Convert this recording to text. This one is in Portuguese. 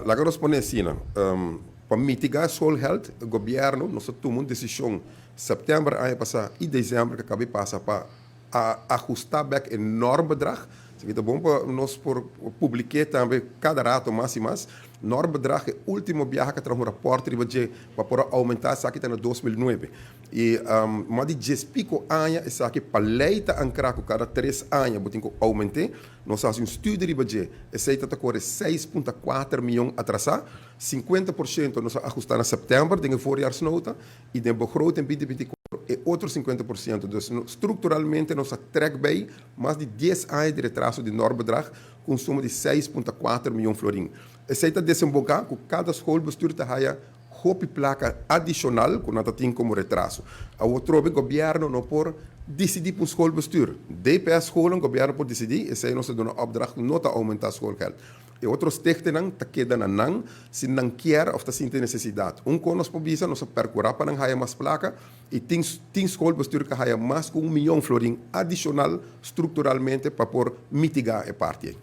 La corresponde assim, para mitigar schoolgeld, o governo nós tomou uma decisão setembro ano passado e dezembro que acabei passa para ajustar back enorme bedrag. Isso é bom para nós por publicar também cada rato mais e mais. Enorme bedrag é o último viagem que traz um rapport para aumentar isso aqui em 2009. E mais de 10 pico anos, isso aqui para leita ancraco cada 3 anos, botem que aumentar. Nós fazemos um estudo de budget, esse aí está com 6,4 milhões atrasado, 50% nós ajustamos em setembro, tem que voorjaars nota, e tem begroting em 2024 é outro 50%. Então, estruturalmente, nós track bem mais de 10 anos de retraso de enorme bedrag, consumo de 6,4 milhões de florins. Esse aí está desembocado, que cada escola bestuur haya hopi placa adicional, que nós temos como retraso. A outro, o governo não pode decidir para o escola bestuur. DPS escola, o governo pode decidir, esse aí nós damos uma opdracht, não está aumentar a escola. E outros textos não está quedando não, se não quer ou se tem necessidade. Com nós podemos nós percurar para não haya mais placa e tem escola bestuur que haya mais que 1 milhão de florins adicional estruturalmente para por mitigar a parte.